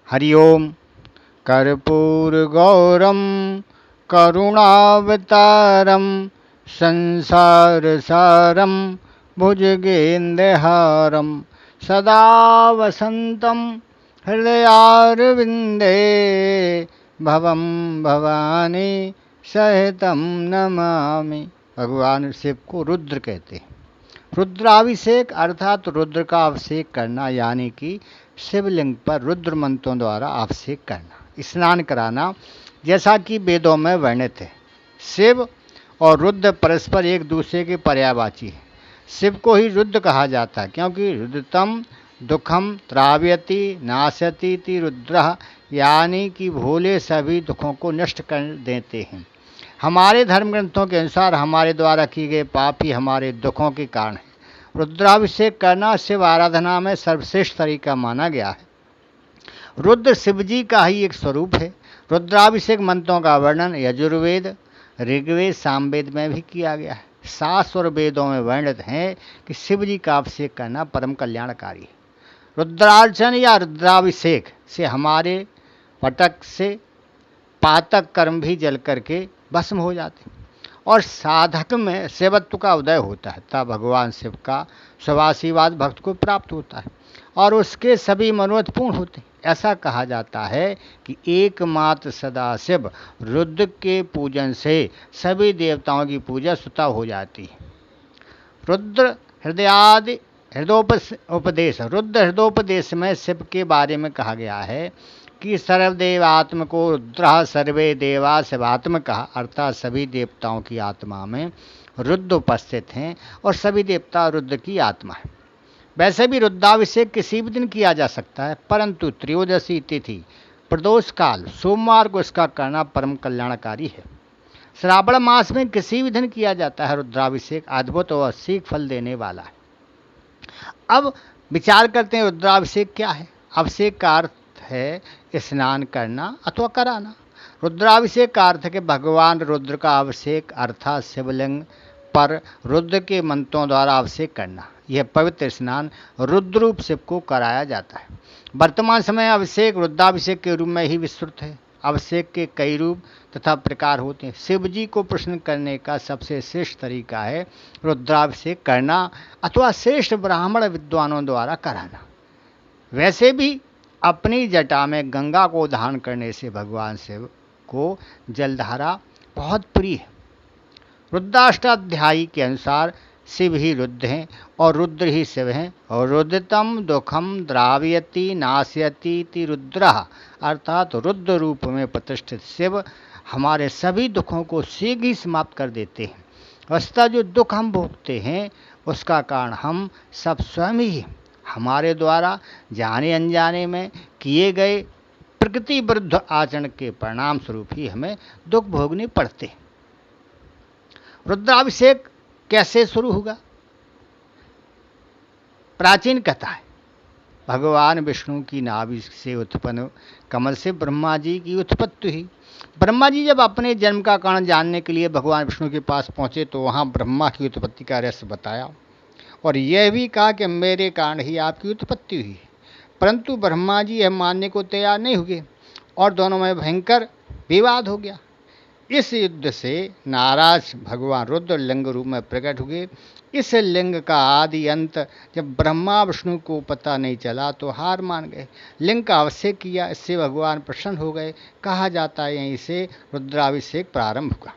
हरि ओम। कर्पूरगौरं करुणावतारं संसारसारं भुजगेन्द्रहारं सदा वसन्तं हृदयारविन्दे भवं भवानी सहितं नमामि। भगवान शिव को रुद्र कहते हैं। रुद्राभिषेक अर्थात रुद्र का अभिषेक करना, यानी कि शिवलिंग पर रुद्र मंत्रों द्वारा अभिषेक करना, स्नान कराना, जैसा कि वेदों में वर्णित है। शिव और रुद्र परस्पर एक दूसरे के पर्यायवाची है। शिव को ही रुद्र कहा जाता है क्योंकि रुद्रतम दुखम त्रावयति नाशयति ति रुद्रः, यानी कि भोले सभी दुखों को नष्ट कर देते हैं। हमारे धर्म ग्रंथों के अनुसार हमारे द्वारा किए गए पाप ही हमारे दुखों के कारण है। रुद्राभिषेक करना शिव आराधना में सर्वश्रेष्ठ तरीका माना गया है। रुद्र शिवजी का ही एक स्वरूप है। रुद्राभिषेक मंत्रों का वर्णन यजुर्वेद, ऋग्वेद, सामवेद में भी किया गया है। शास्त्र और वेदों में वर्णित है कि शिवजी का अभिषेक करना परम कल्याणकारी है। रुद्रार्चन या रुद्राभिषेक से हमारे पटक से पातक कर्म भी जल करके भस्म हो जाते और साधक में शिवत्व का उदय होता है। तब भगवान शिव का शुभाशीर्वाद भक्त को प्राप्त होता है और उसके सभी मनोरथ पूर्ण होते हैं। ऐसा कहा जाता है कि एकमात्र सदाशिव रुद्र के पूजन से सभी देवताओं की पूजा स्वतः हो जाती है। रुद्र हृदयादि हृदयोपदेश, रुद्र हृदयोपदेश में शिव के बारे में कहा गया है कि सर्वदेवात्म को रुद्र सर्वे देवा शिवात्मक, अर्थात सभी देवताओं की आत्मा में रुद्र उपस्थित हैं और सभी देवता रुद्र की आत्मा है। वैसे भी रुद्राभिषेक किसी भी दिन किया जा सकता है, परंतु त्रयोदशी तिथि प्रदोष काल सोमवार को इसका करना परम कल्याणकारी है। श्रावण मास में किसी भी दिन किया जाता है रुद्राभिषेक, अद्भुत और शीघ्र फल देने वाला है। अब विचार करते हैं रुद्राभिषेक क्या है। अभिषेक का अर्थ है स्नान करना अथवा कराना। रुद्राभिषेक का अर्थ है कि भगवान रुद्र का अभिषेक अर्थात शिवलिंग पर रुद्र के मंत्रों द्वारा अभिषेक करना। यह पवित्र स्नान रुद्र रूप शिव को कराया जाता है। वर्तमान समय अभिषेक रुद्राभिषेक के रूप में ही विस्तृत है। अभिषेक के कई रूप तथा प्रकार होते हैं। शिव जी को प्रसन्न करने का सबसे श्रेष्ठ तरीका है रुद्राभिषेक करना अथवा श्रेष्ठ ब्राह्मण विद्वानों द्वारा कराना। वैसे भी अपनी जटा में गंगा को धारण करने से भगवान शिव को जलधारा बहुत प्रिय है। रुद्राष्टाध्यायी के अनुसार शिव ही रुद्र हैं और रुद्र ही शिव हैं। और रुद्रतम दुखम द्रावयति नाशयति ति रुद्रः, अर्थात रुद्र रूप में प्रतिष्ठित शिव हमारे सभी दुखों को शीघ्र ही समाप्त कर देते हैं। वस्तुतः जो दुख हम भोगते हैं उसका कारण हम सब स्वयं ही हैं। हमारे द्वारा जाने अनजाने में किए गए प्रकृति विरुद्ध आचरण के परिणाम स्वरूप ही हमें दुख भोगने पड़ते हैं। रुद्राभिषेक कैसे शुरू होगा? प्राचीन कथा है। भगवान विष्णु की नाभि से उत्पन्न कमल से ब्रह्मा जी की उत्पत्ति हुई। ब्रह्मा जी जब अपने जन्म का कारण जानने के लिए भगवान विष्णु के पास पहुँचे तो वहाँ ब्रह्मा की उत्पत्ति का रहस्य बताया और यह भी कहा कि मेरे कारण ही आपकी उत्पत्ति हुई है। परंतु ब्रह्मा जी यह मानने को तैयार नहीं हुए और दोनों में भयंकर विवाद हो गया। इस युद्ध से नाराज भगवान रुद्र लिंग रूप में प्रकट हुए। इस लिंग का आदि अंत जब ब्रह्मा विष्णु को पता नहीं चला तो हार मान गए। लिंग का अभिषेक किया, इससे भगवान प्रसन्न हो गए। कहा जाता है यहीं से रुद्राभिषेक प्रारंभ हुआ।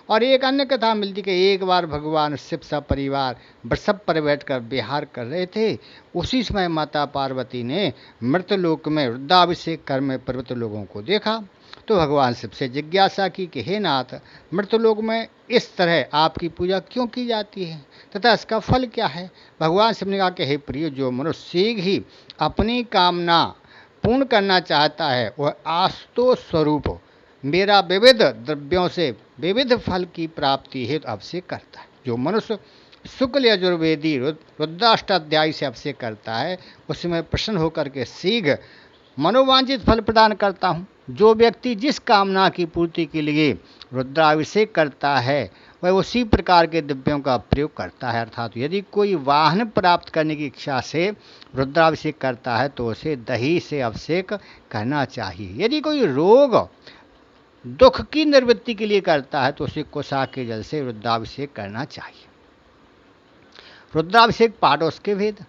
और एक अन्य कथा मिलती कि एक बार भगवान शिव सा परिवार वृषभ पर बैठकर विहार कर रहे थे। उसी समय माता पार्वती ने मृतलोक में रुद्राभिषेक कर में प्रवृत्त लोगों को देखा तो भगवान शिव से जिज्ञासा की कि हे नाथ, मृतलोक में इस तरह आपकी पूजा क्यों की जाती है तथा इसका फल क्या है? भगवान शिव ने कहा कि हे प्रिय, जो मनुष्य शीघ्र ही अपनी कामना पूर्ण करना चाहता है वह आशुतोष स्वरूप मेरा विविध द्रव्यों से विविध फल की प्राप्ति हेतु अभिषेक करता है। जो मनुष्य शुक्ल यजुर्वेदी रुद्राष्टाध्यायी से अभिषेक करता है उसमें प्रसन्न होकर के शीघ्र मनोवांछित फल प्रदान करता हूँ। जो व्यक्ति जिस कामना की पूर्ति के लिए रुद्राभिषेक करता है वह उसी प्रकार के द्रव्यों का प्रयोग करता है। अर्थात यदि कोई वाहन प्राप्त करने की इच्छा से रुद्राभिषेक करता है तो उसे दही से अभिषेक करना चाहिए। यदि कोई रोग दुख की निवृत्ति के लिए करता है तो उसे कुशा के जल से रुद्राभिषेक करना चाहिए। रुद्राभिषेक पाठों के भेद।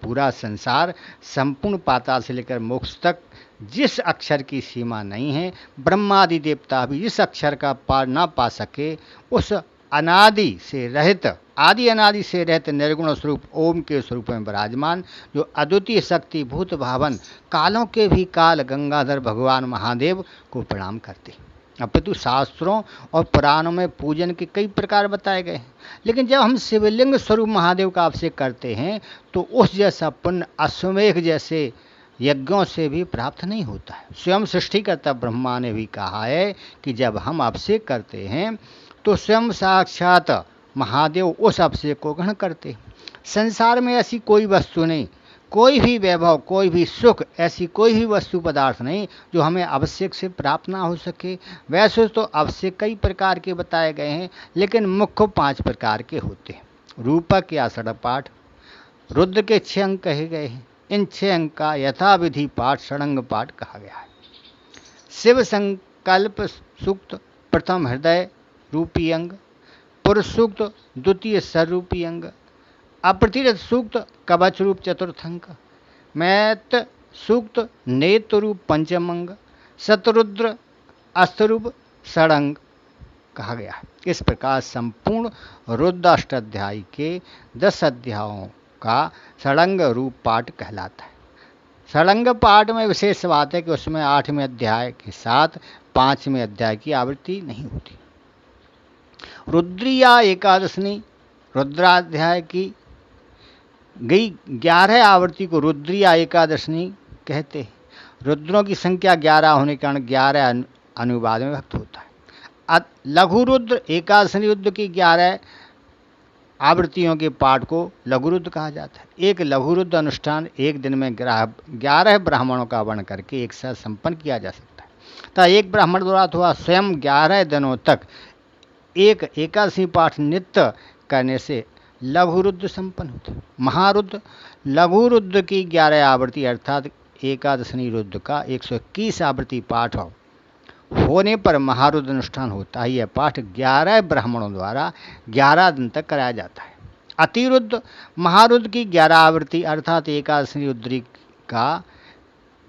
पूरा संसार संपूर्ण पाताल से लेकर मोक्ष तक जिस अक्षर की सीमा नहीं है, ब्रह्मादि देवता भी जिस अक्षर का पार ना पा सके, उस अनादि से रहित, आदि अनादि से रहित निर्गुण स्वरूप ओम के स्वरूप में विराजमान, जो अद्वितीय शक्ति भूत भावन, कालों के भी काल गंगाधर भगवान महादेव को प्रणाम करते। अपितु शास्त्रों और पुराणों में पूजन के कई प्रकार बताए गए हैं, लेकिन जब हम शिवलिंग स्वरूप महादेव का अभिषेक करते हैं तो उस जैसा पुण्य अश्वमेघ जैसे यज्ञों से भी प्राप्त नहीं होता है। स्वयं सृष्टिकर्ता ब्रह्मा ने भी कहा है कि जब हम अभिषेक करते हैं तो स्वयं साक्षात महादेव उस अभिषेक को ग्रहण करते। संसार में ऐसी कोई वस्तु नहीं, कोई भी वैभव, कोई भी सुख, ऐसी कोई भी वस्तु पदार्थ नहीं जो हमें अभिषेक से प्राप्त ना हो सके। वैसे तो अभिषेक कई प्रकार के बताए गए हैं, लेकिन मुख्य 5 प्रकार के होते हैं। रूपक या षडपाठ, रुद्र के 6 अंग कहे गए हैं। इन 6 अंग का यथाविधि पाठ षडंग पाठ कहा गया है। शिव संकल्प सूक्त प्रथम हृदय रूपी अंग, पुरुष सूक्त द्वितीय स्वरूपी अंग, अप्रतिरथ सूक्त कवच रूप चतुर्थ अंग, मैत सूक्त नेत्र रूप पंचम अंग, शतरुद्र अस्तरूप षडंग कहा गया है। इस प्रकार संपूर्ण रुद्राष्टाध्यायी के 10 अध्यायों का षडंग रूप पाठ कहलाता है। षडंग पाठ में विशेष बात है कि उसमें 8वें अध्याय के साथ 5वें अध्याय की आवृत्ति नहीं होती। रुद्रिया एकादशनी रुद्राध्याय की गई 11 आवृत्ति को रुद्रिया एकादशनी कहते हैं। रुद्रों की संख्या 11 होने के कारण 11 अनुवाद में व्यक्त होता है। लघु रुद्र एकादशनी रुद्र की 11 आवृत्तियों के पाठ को लघु रुद्र कहा जाता है। एक लघु रुद्र अनुष्ठान एक दिन में 11 ब्राह्मणों का वर्ण करके एक साथ संपन्न किया जा सकता है। तथा एक ब्राह्मण द्वारा अथवा स्वयं 11 दिनों तक एक एकादशी पाठ नित्य करने से लघु रुद्र संपन्न होता है। महारुद्र लघु रुद्र की 11 आवृत्ति अर्थात एकादशनी रुद्र का 121 आवृत्ति पाठ होने पर महारुद्र अनुष्ठान होता है। यह पाठ 11 ब्राह्मणों द्वारा 11 दिन तक कराया जाता है। अतिरुद्र महारुद्र की 11 आवृत्ति अर्थात एकादशनी रुद्री का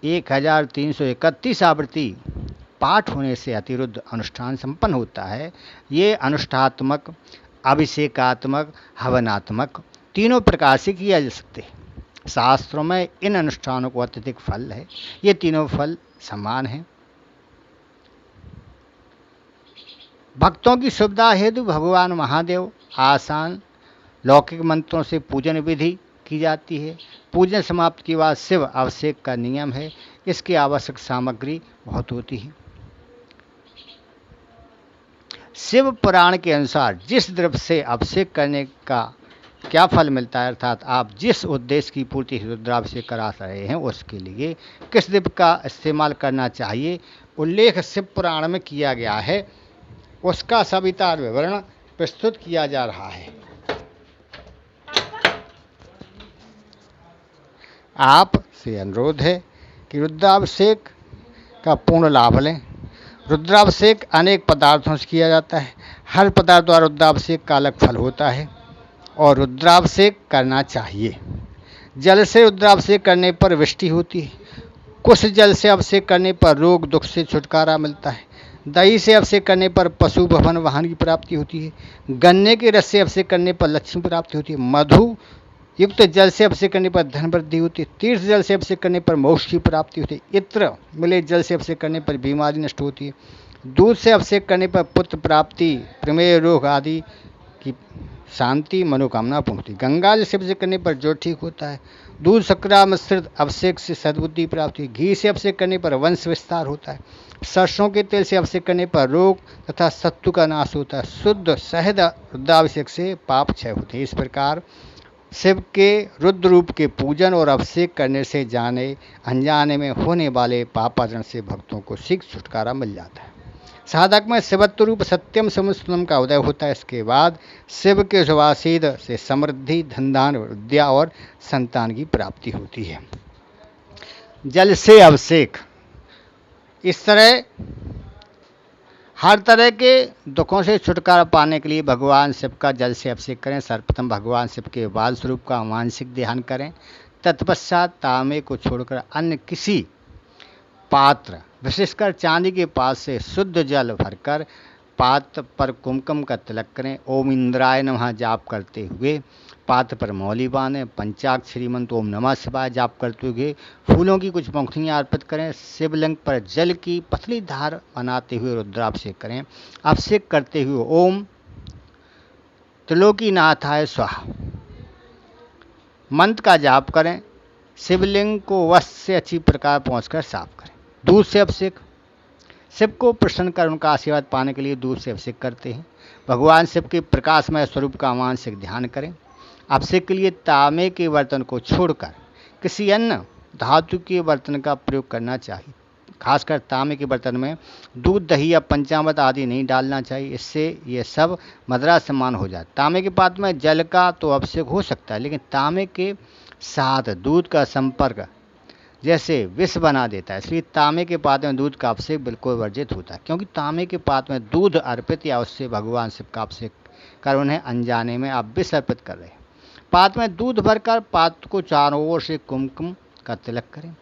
1331 आवृत्ति पाठ होने से अतिरुद्ध अनुष्ठान संपन्न होता है। ये अनुष्ठात्मक, अभिषेकात्मक, हवनात्मक तीनों प्रकार से किया जा सकते हैं। शास्त्रों में इन अनुष्ठानों को अत्यधिक फल है। ये तीनों फल समान हैं। भक्तों की सुविधा हेतु भगवान महादेव आसान लौकिक मंत्रों से पूजन विधि की जाती है। पूजन समाप्ति के बाद शिव अभिषेक का नियम है। इसकी आवश्यक सामग्री बहुत होती है। शिव पुराण के अनुसार जिस द्रव्य से अभिषेक करने का क्या फल मिलता है, अर्थात आप जिस उद्देश्य की पूर्ति रुद्राभिषेक करा रहे हैं उसके लिए किस द्रव्य का इस्तेमाल करना चाहिए, उल्लेख शिव पुराण में किया गया है। उसका सविस्तार विवरण प्रस्तुत किया जा रहा है। आप से अनुरोध है कि रुद्राभिषेक का पूर्ण लाभ लें। रुद्राभिषेक अनेक पदार्थों से किया जाता है। हर पदार्थ द्वारा रुद्राभिषेक का अलग फल होता है और रुद्राभिषेक करना चाहिए। जल से रुद्राभिषेक करने पर वृष्टि होती है। कुश जल से अभिषेक करने पर रोग दुख से छुटकारा मिलता है। दही से अभिषेक करने पर पशु भवन वाहन की प्राप्ति होती है। गन्ने के रस से अभिषेक करने पर लक्ष्मी प्राप्ति होती है। मधु युक्त जल से अभिषेक करने पर धन वृद्धि होती है। तीर्थ जल से अभिषेक करने पर मोक्ष की प्राप्ति होती है। इत्र मिले जल से अभिषेक करने पर बीमारी नष्ट होती है। दूध से अभिषेक करने पर पुत्र प्राप्ति, प्रमेय रोग आदि की शांति, मनोकामना पूर्ण होती है। गंगा जल से अभिषेक करने पर जो ठीक होता है। दूध शर्करा मिश्रित अभिषेक से सद्बुद्धि प्राप्ति। घी से अभिषेक करने पर वंश विस्तार होता है। सरसों के तेल से अभिषेक करने पर रोग तथा शत्रु का नाश होता है। शुद्ध शहद रुद्राभिषेक से पाप क्षय होते हैं। इस प्रकार शिव के रुद्र रूप के पूजन और अभिषेक करने से जाने अनजाने में होने वाले पापाचरण से भक्तों को शीघ्र छुटकारा मिल जाता है। साधक में शिवत्व रूप सत्यम समुस्तम का उदय होता है। इसके बाद शिव के सुवासिद से समृद्धि, धनदान, विद्या और संतान की प्राप्ति होती है। जल से अभिषेक, इस तरह हर तरह के दुखों से छुटकारा पाने के लिए भगवान शिव का जल से अभिषेक करें। सर्वप्रथम भगवान शिव के बाल स्वरूप का मानसिक ध्यान करें। तत्पश्चात तांबे को छोड़कर अन्य किसी पात्र, विशेषकर चांदी के पास से शुद्ध जल भरकर पात्र पर कुमकुम का तिलक करें। ओम इंद्राय नमः जाप करते हुए पात्र पर मौली बांधें। पंचाक्षरी मंत्र ओम नमः शिवाय जाप करते हुए फूलों की कुछ पंखुड़ियाँ अर्पित करें। शिवलिंग पर जल की पतली धार बनाते हुए रुद्राभिषेक करें। अभिषेक करते हुए ओम त्रिलोकीनाथाय स्वाहा मंत्र का जाप करें। शिवलिंग को वस्त्र से अच्छी प्रकार पहुँचकर साफ करें। दूध से अभिषेक, शिव को प्रसन्न कर उनका आशीर्वाद पाने के लिए दूध से अभिषेक करते हैं। भगवान शिव के प्रकाशमय स्वरूप का मानसिक ध्यान करें। अभिषेक के लिए तांबे के बर्तन को छोड़कर किसी अन्य धातु के बर्तन का प्रयोग करना चाहिए। खासकर तांबे के बर्तन में दूध, दही या पंचामृत आदि नहीं डालना चाहिए, इससे ये सब मदरा समान हो जाए। तांबे के पात्र में जल का तो अभिषेक हो सकता है, लेकिन तांबे के साथ दूध का संपर्क जैसे विष बना देता है, इसलिए तांबे के पात्र में दूध का अभिषेक बिल्कुल वर्जित होता है। क्योंकि तांबे के पात्र में दूध अर्पित या उससे भगवान शिव का अभिषेक कर उन्हें अनजाने में आप विष अर्पित कर रहे हैं। पात्र में दूध भरकर पात्र को चारों ओर से कुमकुम का तिलक करें।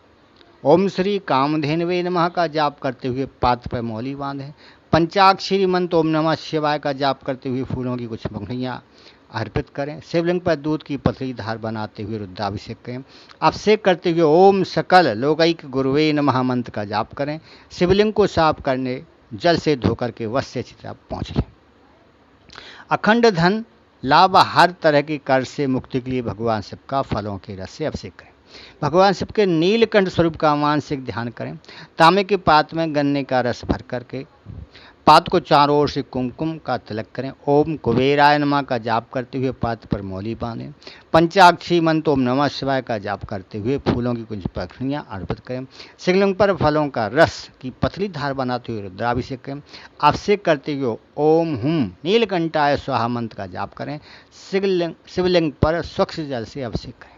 ओम श्री कामधेनवे नमः का जाप करते हुए पात्र पर मौली बांधें। पंचाक्षरी मंत्र ओम नमः शिवाय का जाप करते हुए फूलों की कुछ पंखुड़ियाँ अर्पित करें। शिवलिंग पर दूध की पतली धार बनाते हुए रुद्राभिषेक करें। अभिषेक करते हुए ओम सकल लोकैक गुरुवे नमः मंत्र का जाप करें। शिवलिंग को साफ करने जल से धोकर के वश से चिता पहुँच लें। अखंड धन लाभ, हर तरह की कर्ज से मुक्ति के लिए भगवान शिव का फलों के रस से अभिषेक करें। भगवान शिव के नीलकंठ स्वरूप का मानसिक ध्यान करें। तांबे के पात्र में गन्ने का रस भर करके पात्र को चारों ओर से कुमकुम का तिलक करें। ओम कुबेराय नमः का जाप करते हुए पात्र पर मौली बांधें। पंचाक्षरी मंत्र ओम नमः शिवाय का जाप करते हुए फूलों की कुछ पंखुड़ियाँ अर्पित करें। शिवलिंग पर फलों का रस की पतली धार बनाते हुए रुद्राभिषेक करें। अभिषेक करते हुए ओम हुम नीलकंठाय स्वाहा मंत्र का जाप करें। शिवलिंग पर स्वच्छ जल से अभिषेक करें।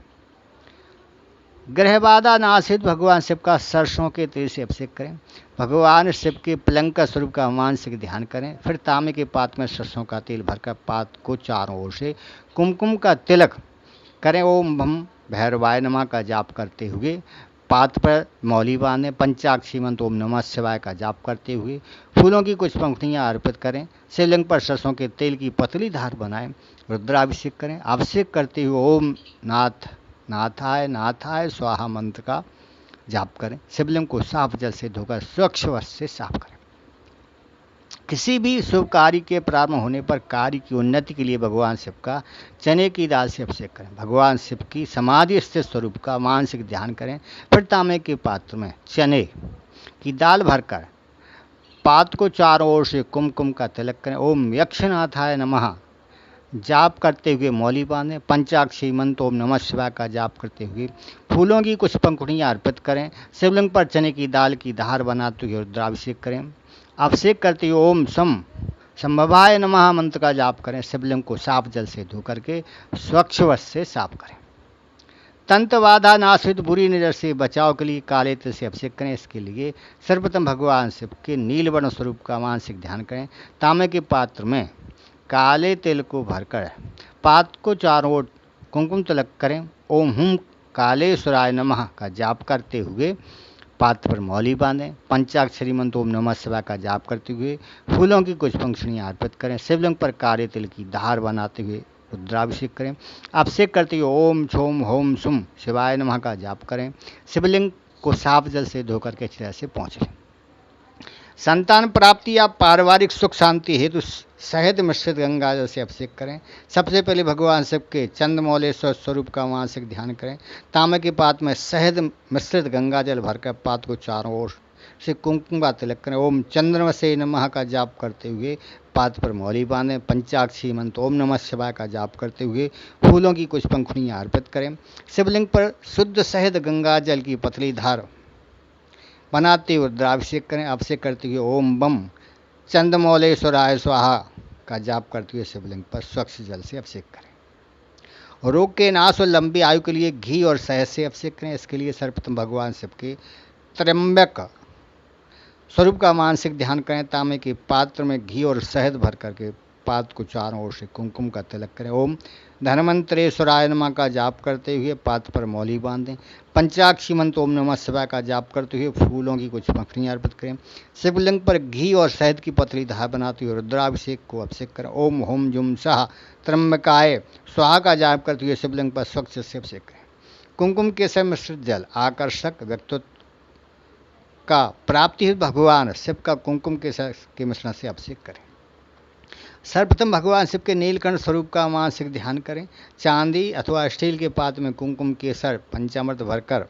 ग्रहबाधा नाशित भगवान शिव का सरसों के तेल से अभिषेक करें। भगवान शिव के पलंग का स्वरूप का मानसिक ध्यान करें। फिर तांबे के पात्र में सरसों का तेल भरकर पात्र को चारों ओर से कुमकुम का तिलक करें। ओम भम भैरवाय नमः का जाप करते हुए पात्र पर मौली बांधें। पंचाक्षरी मंत्र ओम नमः शिवाय का जाप करते हुए फूलों की कुछ पंखुड़ियाँ अर्पित करें। शिवलिंग पर सरसों के तेल की पतली धार बनाएं। रुद्राभिषेक करें। अभिषेक करते हुए ओम नाथाय नाथाय स्वाहा मंत्र का जाप करें। शिवलिंग को साफ जल से धोकर स्वच्छ वस्त्र से साफ करें। किसी भी शुभ कार्य के प्रारंभ होने पर कार्य की उन्नति के लिए भगवान शिव का चने की दाल से अभिषेक करें। भगवान शिव की समाधि स्थित स्वरूप का मानसिक ध्यान करें। फिर तांबे के पात्र में चने की दाल भरकर पात्र को चारों ओर से कुमकुम का तिलक करें। ओम यक्षनाथाय नमः जाप करते हुए मौली बांधें। पंचाक्षरी मंत्र ओम नमः शिवाय का जाप करते हुए फूलों की कुछ पंखुड़ियाँ अर्पित करें। शिवलिंग पर चने की दाल की धार बनाते हुए रुद्राभिषेक करें। अभिषेक करते हुए ओम संभवाय नमः मंत्र का जाप करें। शिवलिंग को साफ जल से धोकर के स्वच्छ वस्त्र से साफ करें। तंत्र बाधा नाशित बुरी नज़र से बचाव के लिए काले तिल से अभिषेक करें। इसके लिए सर्वप्रथम भगवान शिव के नीलवर्ण स्वरूप का मानसिक ध्यान करें। तांबे के पात्र में काले तिल को भरकर पात्र को चारों ओर कुमकुम तिलक करें। ओम हुम कालेश्वराय नमः का जाप करते हुए पात्र पर मौली बांधें। पंचाक्षरी मंत्र ओम नमः शिवाय का जाप करते हुए फूलों की कुछ पंखुड़ियाँ अर्पित करें। शिवलिंग पर काले तिल की धार बनाते हुए रुद्राभिषेक करें। अभिषेक करते हुए ओम छोम होम सुम शिवाय नमः का जाप करें। शिवलिंग को साफ जल से धोकर के अच्छी तरह से पोंछ लें। संतान प्राप्ति या पारिवारिक सुख शांति हेतु शहद मिश्रित गंगा जल से अभिषेक करें। सबसे पहले भगवान शिव के चंद्रमौलेश्वर स्वरूप का मानसिक ध्यान करें। तांबे के पात्र में शहद मिश्रित गंगा जल भरकर पात्र को चारों ओर से कुमकुम का तिलक करें। ओम चंद्रमसे नमः का जाप करते हुए पात्र पर मौली बांधें। पंचाक्षरी मंत्र ओम नमः शिवाय का जाप करते हुए फूलों की कुछ पंखुड़ियाँ अर्पित करें। शिवलिंग पर शुद्ध शहद गंगा जल की पतली धार बनाते हुए रुद्राभिषेक करें। अभिषेक करते हुए ओम बम चंद्रमौलेश्वराय स्वाहा का जाप करते हुए शिवलिंग पर स्वच्छ जल से अभिषेक करें। रोग के नाश और लंबी आयु के लिए घी और शहद से अभिषेक करें। इसके लिए सर्वप्रथम भगवान शिव के त्र्यंबक स्वरूप का मानसिक ध्यान करें। तांबे के पात्र में घी और शहद भर करके पात्र को चारों ओर से कुमकुम का तिलक करें। ओम धन्वंतरेश्वराय नमः का जाप करते हुए पात्र पर मौली बांधें। पंचाक्षी मंत्र ओम नमः शिवाय का जाप करते हुए फूलों की कुछ पंखुड़ियाँ अर्पित करें। शिवलिंग पर घी और शहद की पतली धार बनाते हुए रुद्राभिषेक को अभिषेक करें। ओम होम जुम सह त्र्यंबकाय स्वाहा का जाप करते हुए शिवलिंग पर स्वच्छ से अभिषेक करें। कुमकुम के से मिश्रित जल आकर्षक व्यक्तित्व का प्राप्ति हेतु भगवान शिव का कुमकुम के मिश्रण से अभिषेक करें। सर्वप्रथम भगवान शिव के नीलकंठ स्वरूप का मानसिक ध्यान करें। चांदी अथवा स्टील के पात्र में कुमकुम केसर पंचामृत भरकर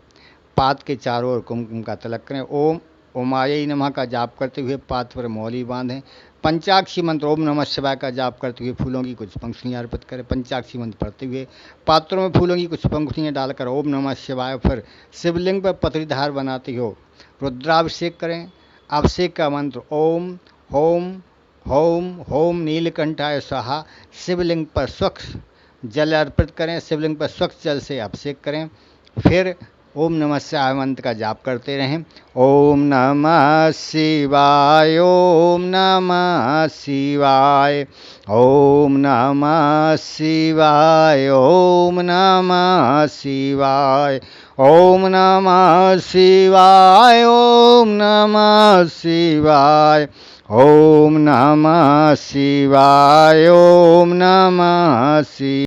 पात्र के चारों ओर कुमकुम का तिलक करें। ओम ओमाय नमः का जाप करते हुए पात्र पर मौली बांधें। पंचाक्षी मंत्र ओम नमः शिवाय का जाप करते हुए फूलों की कुछ पंखुड़ियाँ अर्पित करें। पंचाक्षी मंत्र पढ़ते हुए पात्रों में फूलों की कुछ पंखुड़ियाँ डालकर ओम नमः शिवाय फिर शिवलिंग पर पतली धार बनाते हो रुद्राभिषेक करें। अभिषेक का मंत्र ओम होम होम होम नीलकंठाय स्वाहा शिवलिंग पर स्वच्छ जल अर्पित करें। शिवलिंग पर स्वच्छ जल से अभिषेक करें। फिर ओम नमः शिवाय मंत्र का जाप करते रहें। ओम नमः शिवाय ओम नमः शिवाय ओम नमः शिवाय ओम नमः शिवाय ओम नमः शिवाय ओम नमः शिवाय ओम नमः शिवाय ओम नमः शिवाय।